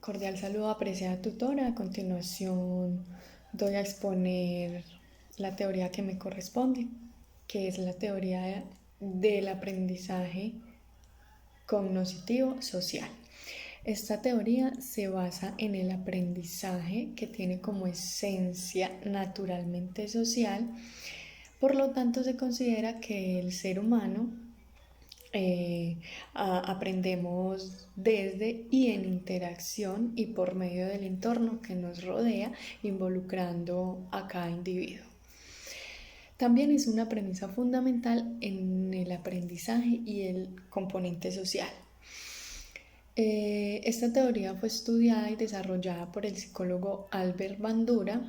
Cordial saludo, apreciada tutora. A continuación doy a exponer la teoría que me corresponde, que es la teoría del aprendizaje cognoscitivo social. Esta teoría se basa en el aprendizaje que tiene como esencia naturalmente social. Por lo tanto, se considera que el ser humano aprendemos desde y en interacción y por medio del entorno que nos rodea, involucrando a cada individuo. También es una premisa fundamental en el aprendizaje y el componente social. Esta teoría fue estudiada y desarrollada por el psicólogo Albert Bandura,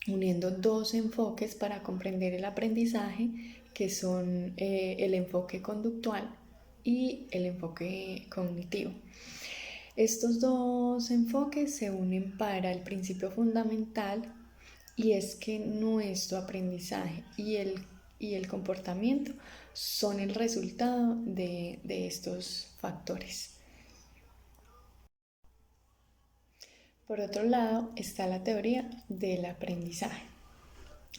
uniendo dos enfoques para comprender el aprendizaje, que son el enfoque conductual y el enfoque cognitivo. Estos dos enfoques se unen para el principio fundamental, y es que nuestro aprendizaje y el comportamiento son el resultado de estos factores. Por otro lado, está la teoría del aprendizaje.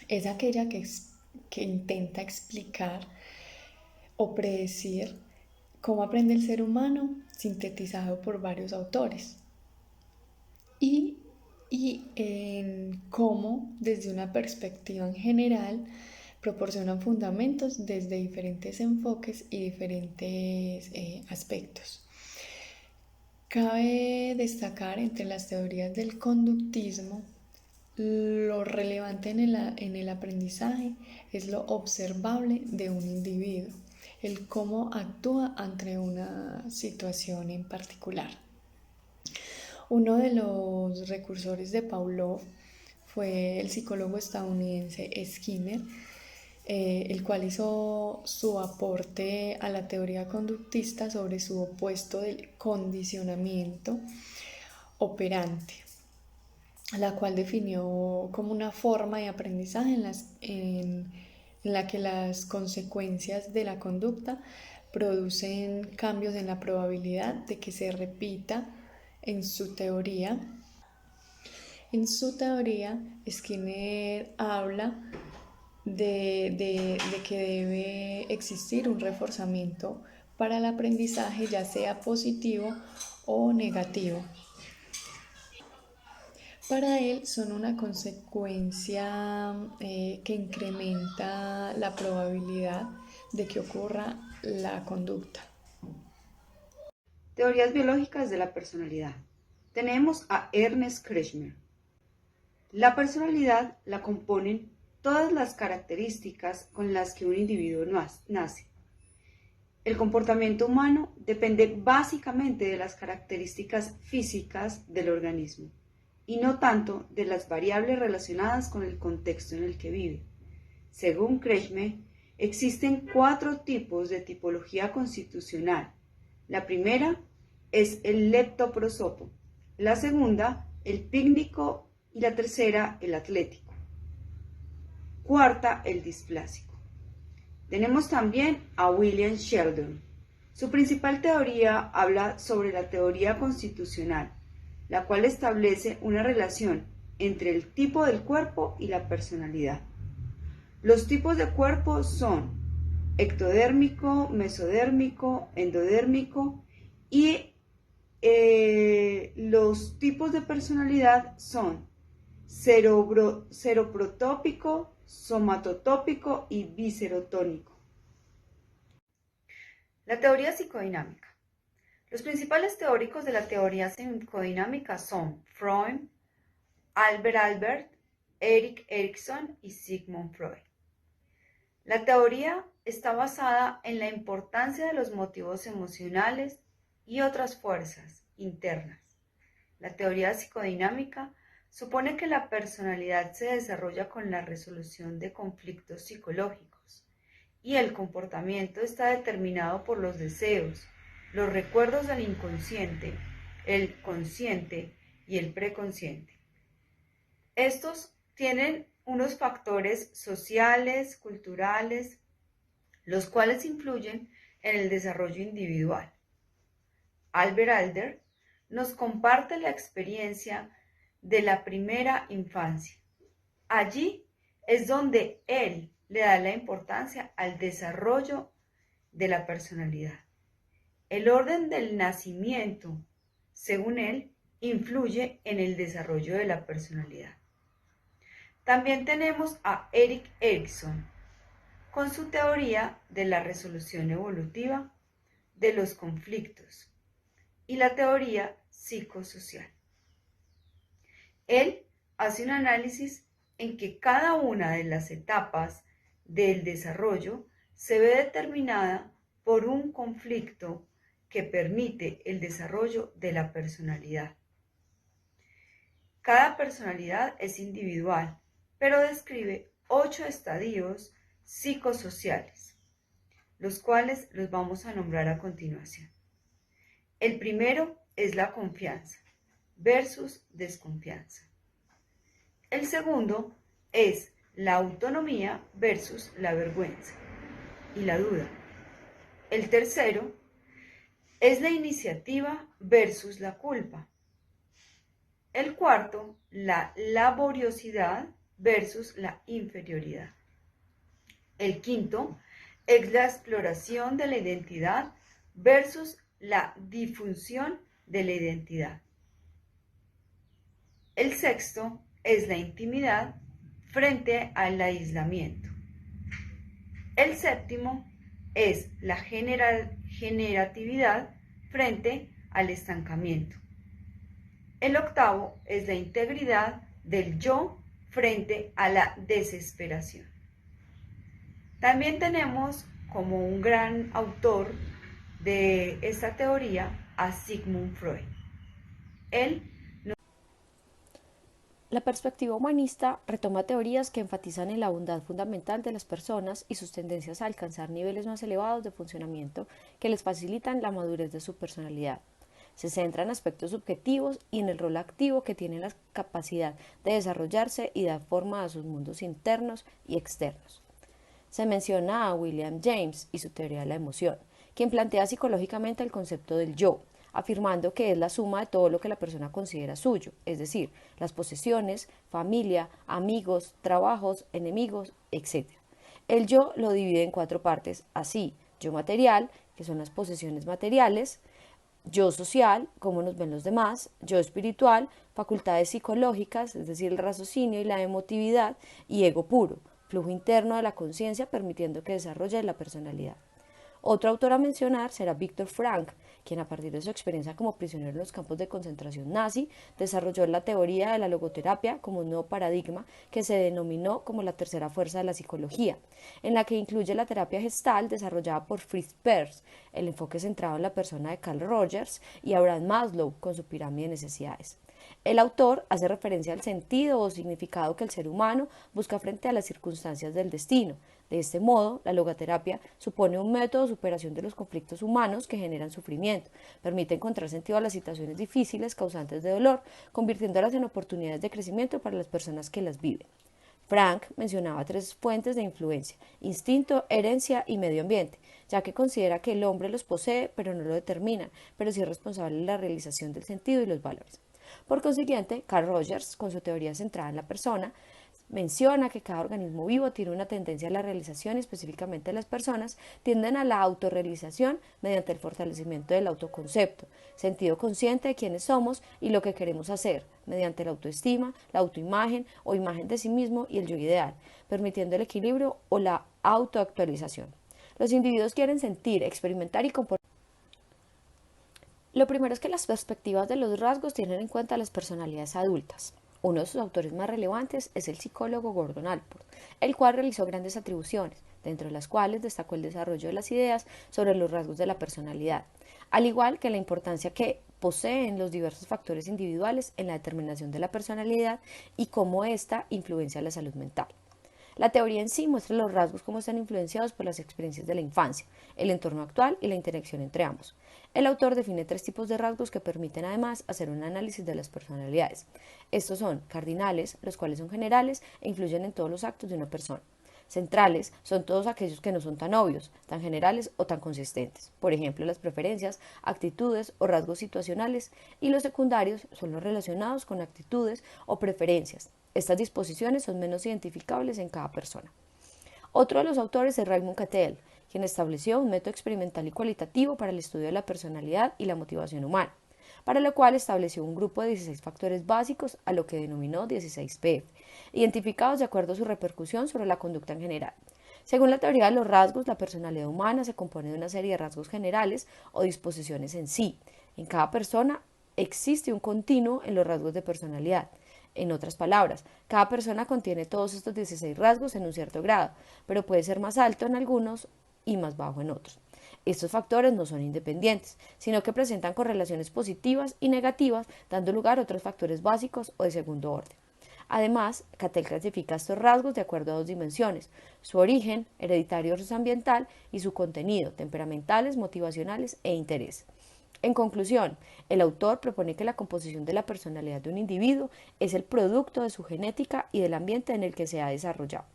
Es aquella que intenta explicar o predecir cómo aprende el ser humano, sintetizado por varios autores, y en cómo, desde una perspectiva en general, proporcionan fundamentos desde diferentes enfoques y diferentes aspectos. Cabe destacar entre las teorías del conductismo, lo relevante en el aprendizaje es lo observable de un individuo, el cómo actúa ante una situación en particular. Uno de los recursores de Pavlov fue el psicólogo estadounidense Skinner, el cual hizo su aporte a la teoría conductista sobre su opuesto del condicionamiento operante, la cual definió como una forma de aprendizaje en la que las consecuencias de la conducta producen cambios en la probabilidad de que se repita. En su teoría, Skinner habla de que debe existir un reforzamiento para el aprendizaje, ya sea positivo o negativo. Para él son una consecuencia que incrementa la probabilidad de que ocurra la conducta. Teorías biológicas de la personalidad. Tenemos a Ernest Kretschmer. La personalidad la componen todas las características con las que un individuo nace. El comportamiento humano depende básicamente de las características físicas del organismo y no tanto de las variables relacionadas con el contexto en el que vive. Según Kretschmer, existen 4 tipos de tipología constitucional. La primera es el leptoprosopo, la segunda el pícnico y la tercera el atlético. Cuarta, el displásico. Tenemos también a William Sheldon. Su principal teoría habla sobre la teoría constitucional, la cual establece una relación entre el tipo del cuerpo y la personalidad. Los tipos de cuerpo son ectodérmico, mesodérmico, endodérmico y los tipos de personalidad son seroprotópico, somatotópico y viscerotónico. La teoría psicodinámica. Los principales teóricos de la teoría psicodinámica son Freud, Albert, Erik Erikson y Sigmund Freud. La teoría está basada en la importancia de los motivos emocionales y otras fuerzas internas. La teoría psicodinámica supone que la personalidad se desarrolla con la resolución de conflictos psicológicos y el comportamiento está determinado por los deseos, los recuerdos del inconsciente, el consciente y el preconsciente. Estos tienen unos factores sociales, culturales, los cuales influyen en el desarrollo individual. Albert nos comparte la experiencia de la primera infancia. Allí es donde él le da la importancia al desarrollo de la personalidad. El orden del nacimiento, según él, influye en el desarrollo de la personalidad. También tenemos a Erik Erikson con su teoría de la resolución evolutiva de los conflictos y la teoría psicosocial. Él hace un análisis en que cada una de las etapas del desarrollo se ve determinada por un conflicto que permite el desarrollo de la personalidad. Cada personalidad es individual, pero describe 8 estadios psicosociales, los cuales los vamos a nombrar a continuación. El primero es la confianza versus desconfianza. El segundo es la autonomía versus la vergüenza y la duda. El tercero es la iniciativa versus la culpa. El cuarto, la laboriosidad versus la inferioridad. El quinto es la exploración de la identidad versus la difusión de la identidad. El sexto es la intimidad frente al aislamiento. El séptimo es la generatividad frente al estancamiento. El octavo es la integridad del yo frente a la desesperación. También tenemos como un gran autor de esta teoría a Sigmund Freud. La perspectiva humanista retoma teorías que enfatizan en la bondad fundamental de las personas y sus tendencias a alcanzar niveles más elevados de funcionamiento que les facilitan la madurez de su personalidad. Se centra en aspectos subjetivos y en el rol activo que tienen la capacidad de desarrollarse y dar forma a sus mundos internos y externos. Se menciona a William James y su teoría de la emoción, quien plantea psicológicamente el concepto del yo, afirmando que es la suma de todo lo que la persona considera suyo, es decir, las posesiones, familia, amigos, trabajos, enemigos, etc. El yo lo divide en 4 partes, así, yo material, que son las posesiones materiales, yo social, cómo nos ven los demás, yo espiritual, facultades psicológicas, es decir, el raciocinio y la emotividad, y ego puro, flujo interno de la conciencia permitiendo que desarrolle la personalidad. Otro autor a mencionar será Viktor Frankl, quien a partir de su experiencia como prisionero en los campos de concentración nazi, desarrolló la teoría de la logoterapia como un nuevo paradigma que se denominó como la tercera fuerza de la psicología, en la que incluye la terapia gestal desarrollada por Fritz Perls, el enfoque centrado en la persona de Carl Rogers y Abraham Maslow con su pirámide de necesidades. El autor hace referencia al sentido o significado que el ser humano busca frente a las circunstancias del destino. De este modo, la logoterapia supone un método de superación de los conflictos humanos que generan sufrimiento, permite encontrar sentido a las situaciones difíciles causantes de dolor, convirtiéndolas en oportunidades de crecimiento para las personas que las viven. Frank mencionaba 3 fuentes de influencia: instinto, herencia y medio ambiente, ya que considera que el hombre los posee pero no lo determina, pero sí es responsable de la realización del sentido y los valores. Por consiguiente, Carl Rogers, con su teoría centrada en la persona, menciona que cada organismo vivo tiene una tendencia a la realización y específicamente las personas tienden a la autorrealización mediante el fortalecimiento del autoconcepto, sentido consciente de quiénes somos y lo que queremos hacer, mediante la autoestima, la autoimagen o imagen de sí mismo y el yo ideal, permitiendo el equilibrio o la autoactualización. Los individuos quieren sentir, experimentar y comportarse. Lo primero es que las perspectivas de los rasgos tienen en cuenta las personalidades adultas. Uno de sus autores más relevantes es el psicólogo Gordon Allport, el cual realizó grandes atribuciones, dentro de las cuales destacó el desarrollo de las ideas sobre los rasgos de la personalidad, al igual que la importancia que poseen los diversos factores individuales en la determinación de la personalidad y cómo ésta influencia la salud mental. La teoría en sí muestra los rasgos como están influenciados por las experiencias de la infancia, el entorno actual y la interacción entre ambos. El autor define 3 tipos de rasgos que permiten además hacer un análisis de las personalidades. Estos son cardinales, los cuales son generales e influyen en todos los actos de una persona. Centrales son todos aquellos que no son tan obvios, tan generales o tan consistentes. Por ejemplo, las preferencias, actitudes o rasgos situacionales. Y los secundarios son los relacionados con actitudes o preferencias. Estas disposiciones son menos identificables en cada persona. Otro de los autores es Raymond Cattell, quien estableció un método experimental y cualitativo para el estudio de la personalidad y la motivación humana, para lo cual estableció un grupo de 16 factores básicos a lo que denominó 16P, identificados de acuerdo a su repercusión sobre la conducta en general. Según la teoría de los rasgos, la personalidad humana se compone de una serie de rasgos generales o disposiciones en sí. En cada persona existe un continuo en los rasgos de personalidad. En otras palabras, cada persona contiene todos estos 16 rasgos en un cierto grado, pero puede ser más alto en algunos y más bajo en otros. Estos factores no son independientes, sino que presentan correlaciones positivas y negativas, dando lugar a otros factores básicos o de segundo orden. Además, Cattell clasifica estos rasgos de acuerdo a dos dimensiones: su origen, hereditario o ambiental, y su contenido, temperamentales, motivacionales e interés. En conclusión, el autor propone que la composición de la personalidad de un individuo es el producto de su genética y del ambiente en el que se ha desarrollado.